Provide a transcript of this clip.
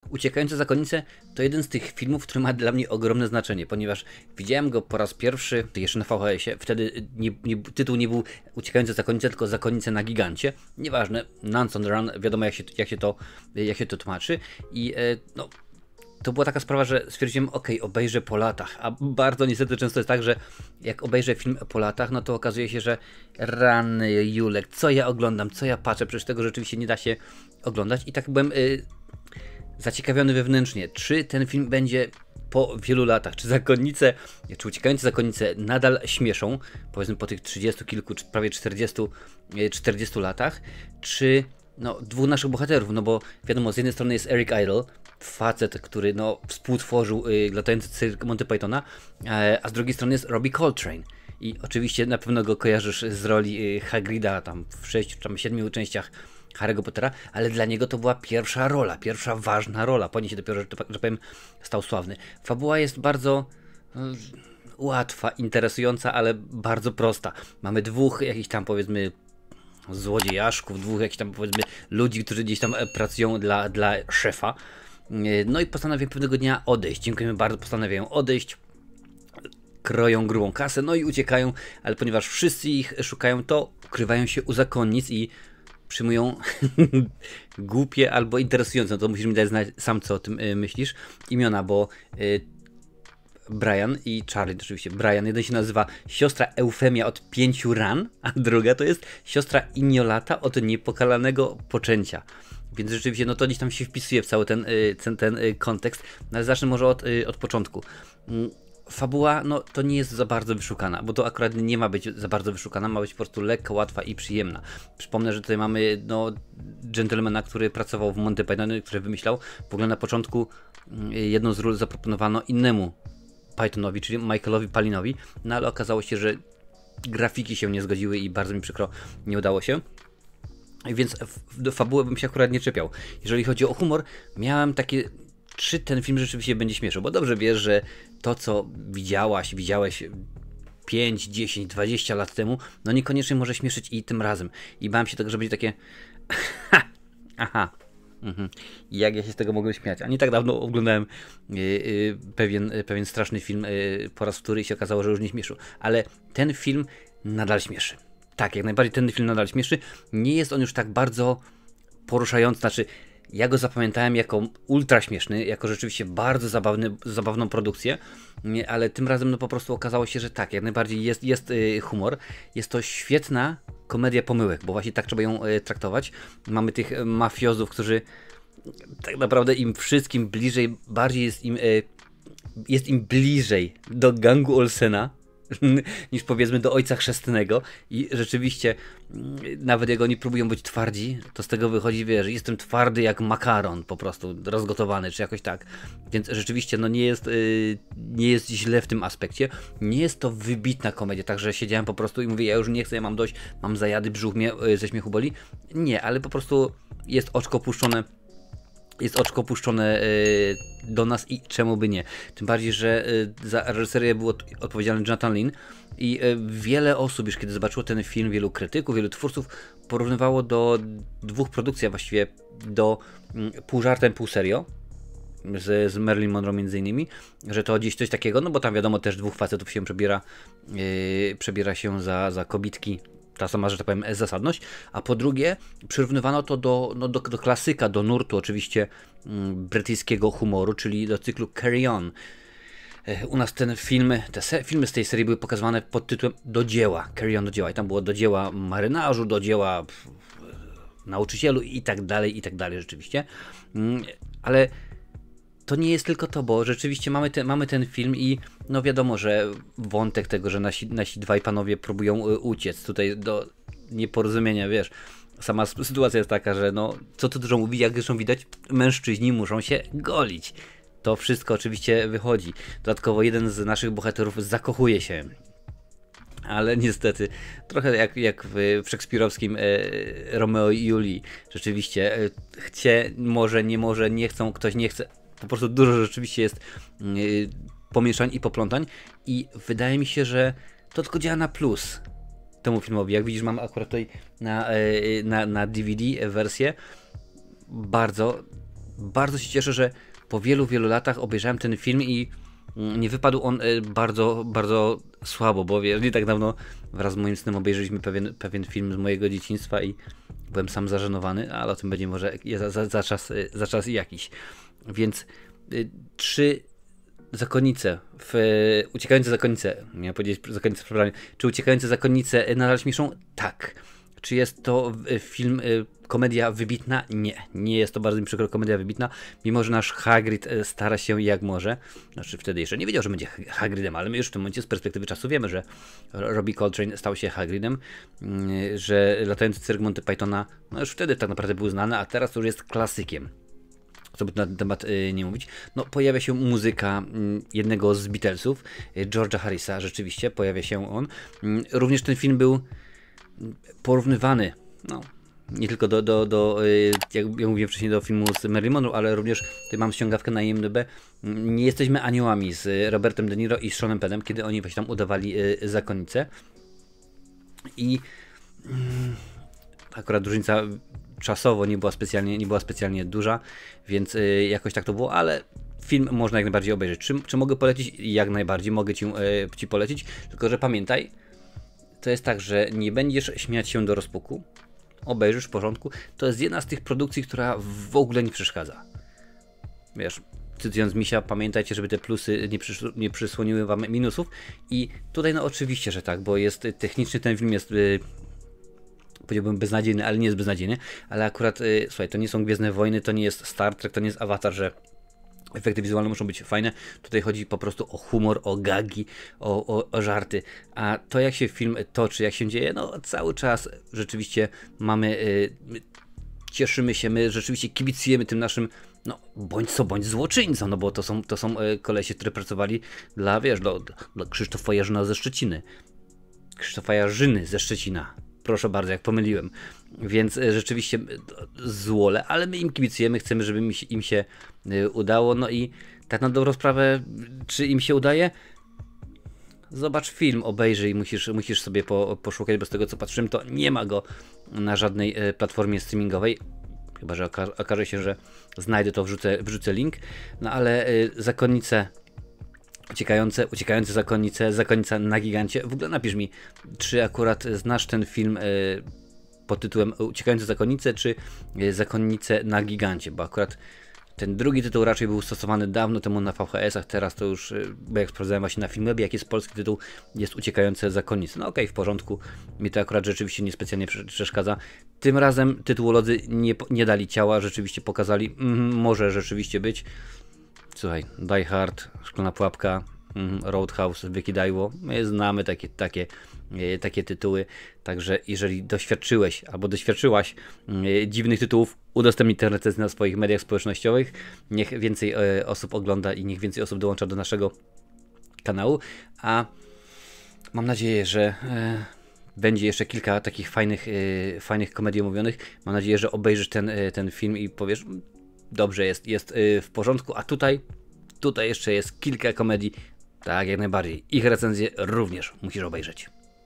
Uciekające zakonnice to jeden z tych filmów, który ma dla mnie ogromne znaczenie, ponieważ widziałem go po raz pierwszy jeszcze na VHS-ie. Wtedy tytuł nie był Uciekające zakonnice, tylko Zakonnice na gigancie. Nieważne, Nuns on the Run, wiadomo jak się to tłumaczy. I no, to była taka sprawa, że stwierdziłem, obejrzę po latach, a bardzo niestety często jest tak, że jak obejrzę film po latach, no to okazuje się, że rany Julek, co ja oglądam, co ja patrzę, przecież tego rzeczywiście nie da się oglądać i tak byłem zaciekawiony wewnętrznie, czy ten film będzie po wielu latach, czy zakonnice, czy Uciekające zakonnice nadal śmieszą, powiedzmy po tych 30 kilku, czy prawie 40 latach, czy no, dwóch naszych bohaterów, no bo wiadomo, z jednej strony jest Eric Idle, facet, który no, współtworzył latający cyrk Monty Pythona, a z drugiej strony jest Robbie Coltrane. I oczywiście na pewno go kojarzysz z roli Hagrida tam w 6 czy 7 częściach Harry'ego Pottera, ale dla niego to była pierwsza rola, pierwsza ważna rola. Po niej się dopiero, że powiem, stał sławny. Fabuła jest bardzo łatwa, interesująca, ale bardzo prosta. Mamy dwóch jakichś tam, powiedzmy, złodziejaszków, dwóch jakichś tam, powiedzmy, ludzi, którzy gdzieś tam pracują dla szefa. No i postanawiają pewnego dnia odejść. Dziękujemy bardzo, postanawiają odejść. Kroją grubą kasę, no i uciekają, ale ponieważ wszyscy ich szukają, to ukrywają się u zakonnic i przyjmują głupie albo interesujące, no to musisz mi dać znać sam, co o tym myślisz, imiona, bo Brian i Charlie, oczywiście Brian, jeden się nazywa siostra Eufemia od 5 ran, a druga to jest siostra Iniolata od niepokalanego poczęcia. Więc rzeczywiście, no to gdzieś tam się wpisuje w cały ten kontekst, no ale zacznę może od początku. Fabuła, no to nie jest za bardzo wyszukana, bo to akurat nie ma być za bardzo wyszukana, ma być po prostu lekka, łatwa i przyjemna. Przypomnę, że tutaj mamy no gentlemana, który pracował w Monty Pythonie, który wymyślał. W ogóle na początku jedną z ról zaproponowano innemu Pythonowi, czyli Michaelowi Palinowi, no ale okazało się, że grafiki się nie zgodziły i bardzo mi przykro, nie udało się. Więc do fabuły bym się akurat nie czepiał. Jeżeli chodzi o humor, miałem takie, czy ten film rzeczywiście będzie śmieszył, bo dobrze wiesz, że to, co widziałeś 5, 10, 20 lat temu, no niekoniecznie może śmieszyć i tym razem. I bałem się tego, że będzie takie aha, jak ja się z tego mogłem śmiać. A nie tak dawno oglądałem pewien straszny film po raz wtóry i się okazało, że już nie śmieszył. Ale ten film nadal śmieszy. Tak, jak najbardziej ten film nadal śmieszy. Nie jest on już tak bardzo poruszający, znaczy ja go zapamiętałem jako ultra śmieszny, jako rzeczywiście bardzo zabawną produkcję, ale tym razem no po prostu okazało się, że tak, jak najbardziej jest humor. Jest to świetna komedia pomyłek, bo właśnie tak trzeba ją traktować. Mamy tych mafiozów, którzy tak naprawdę im wszystkim bliżej, bardziej jest im bliżej do gangu Olsena niż powiedzmy do Ojca Chrzestnego i rzeczywiście nawet jak oni próbują być twardzi, to z tego wychodzi, wiesz, jestem twardy jak makaron po prostu rozgotowany, czy jakoś tak, więc rzeczywiście no nie jest źle w tym aspekcie, nie jest to wybitna komedia, także siedziałem po prostu i mówię, ja już nie chcę, ja mam dość, mam zajady, brzuch mnie ze śmiechu boli, nie, ale po prostu jest oczko puszczone do nas i czemu by nie. Tym bardziej, że za reżyserię był odpowiedzialny Jonathan Lynn i wiele osób już kiedy zobaczyło ten film, wielu krytyków, wielu twórców porównywało do dwóch produkcji, a właściwie do Pół żartem, pół serio z Marilyn Monroe między innymi, że to gdzieś coś takiego, no bo tam wiadomo też dwóch facetów się przebiera się za kobitki, ta sama, że tak powiem, zasadność, a po drugie przyrównywano to do klasyka, do nurtu oczywiście brytyjskiego humoru, czyli do cyklu Carry On. U nas te filmy z tej serii były pokazywane pod tytułem Do dzieła, Carry On do dzieła i tam było do dzieła marynarzu, do dzieła nauczycielu i tak dalej rzeczywiście, ale to nie jest tylko to, bo rzeczywiście mamy ten film i no wiadomo, że wątek tego, że nasi dwaj panowie próbują uciec tutaj do nieporozumienia, wiesz, sama sytuacja jest taka, że no, co tu dużo mówić, jak zresztą widać, mężczyźni muszą się golić. To wszystko oczywiście wychodzi. Dodatkowo jeden z naszych bohaterów zakochuje się. Ale niestety, trochę jak w szekspirowskim Romeo i Julii. Rzeczywiście, może, nie chcą, ktoś nie chce. Po prostu dużo rzeczywiście jest pomieszań i poplątań i wydaje mi się, że to tylko działa na plus temu filmowi. Jak widzisz, mam akurat tutaj na DVD wersję. Bardzo, bardzo się cieszę, że po wielu, wielu latach obejrzałem ten film i nie wypadł on bardzo, bardzo słabo, bo wiesz, nie tak dawno wraz z moim synem obejrzeliśmy pewien film z mojego dzieciństwa i byłem sam zażenowany, ale o tym będzie może za czas jakiś. Więc 3 zakonnice, uciekające zakonnice, miałem powiedzieć zakonnice, przepraszam, czy uciekające zakonnice nadal śmieszą? Tak. Czy jest to film, komedia wybitna? Nie. Nie jest to, bardzo mi przykro, komedia wybitna, mimo że nasz Hagrid stara się jak może. Znaczy wtedy jeszcze nie wiedział, że będzie Hagridem, ale my już w tym momencie z perspektywy czasu wiemy, że Robbie Coltrane stał się Hagridem, że latający cyrk Monty Pythona, no już wtedy tak naprawdę był znany, a teraz to już jest klasykiem. Co by na ten temat nie mówić. No, pojawia się muzyka jednego z Beatlesów, George'a Harrisa, rzeczywiście, pojawia się on. Również ten film był porównywany, no, nie tylko jak ja mówiłem wcześniej, do filmu z Marilyn Monroe, ale również, tutaj mam ściągawkę na IMDb, Nie jesteśmy aniołami z Robertem De Niro i Seanem Pennem, kiedy oni właśnie tam udawali zakonnicę. I akurat różnica czasowo nie była specjalnie duża, więc jakoś tak to było, ale film można jak najbardziej obejrzeć. Czy mogę polecić? Jak najbardziej mogę ci polecić, tylko że pamiętaj, to jest tak, że nie będziesz śmiać się do rozpuku, obejrzysz w porządku. To jest jedna z tych produkcji, która w ogóle nie przeszkadza. Wiesz, cytując Misia, pamiętajcie, żeby te plusy nie przysłoniły wam minusów. I tutaj no oczywiście, że tak, bo jest techniczny, ten film jest powiedziałbym beznadziejny, ale nie jest beznadziejny. Ale akurat, słuchaj, to nie są Gwiezdne Wojny, to nie jest Star Trek, to nie jest Avatar, że efekty wizualne muszą być fajne. Tutaj chodzi po prostu o humor, o gagi, o żarty. A to, jak się film toczy, jak się dzieje, no cały czas rzeczywiście mamy, cieszymy się, my rzeczywiście kibicujemy tym naszym, no bądź co bądź złoczyńcom, no bo to są kolesie, którzy pracowali dla, wiesz, dla Krzysztofa Jarzyna ze Szczeciny. Krzysztofa Jarzyny ze Szczecina. Proszę bardzo, jak pomyliłem. Więc rzeczywiście złole, ale my im kibicujemy, chcemy, żeby im się udało. No i tak na dobrą sprawę, czy im się udaje? Zobacz film, obejrzyj, musisz sobie poszukać, bo z tego co patrzyłem, to nie ma go na żadnej platformie streamingowej. Chyba że okaże się, że znajdę to, wrzucę link. No ale zakonnice uciekające zakonnice, zakonnica na gigancie. W ogóle napisz mi, czy akurat znasz ten film pod tytułem Uciekające zakonnice, czy Zakonnice na gigancie, bo akurat ten drugi tytuł raczej był stosowany dawno temu na VHS-ach, teraz to już, bo jak sprawdzałem właśnie na Filmwebie, jak jest polski tytuł, jest Uciekające zakonnice. No okej, w porządku, mi to akurat rzeczywiście niespecjalnie przeszkadza. Tym razem tytułolodzy nie dali ciała, rzeczywiście pokazali, może rzeczywiście być. Słuchaj, Die Hard, Szklana Pułapka, Roadhouse, Wykidajło, my znamy takie tytuły, także jeżeli doświadczyłeś albo doświadczyłaś dziwnych tytułów, udostępnij te recenzje na swoich mediach społecznościowych, niech więcej osób ogląda i niech więcej osób dołącza do naszego kanału, a mam nadzieję, że będzie jeszcze kilka takich fajnych komedii omówionych. Mam nadzieję, że obejrzysz ten film i powiesz, dobrze, jest w porządku, a tutaj jeszcze jest kilka komedii, tak jak najbardziej. Ich recenzje również musisz obejrzeć.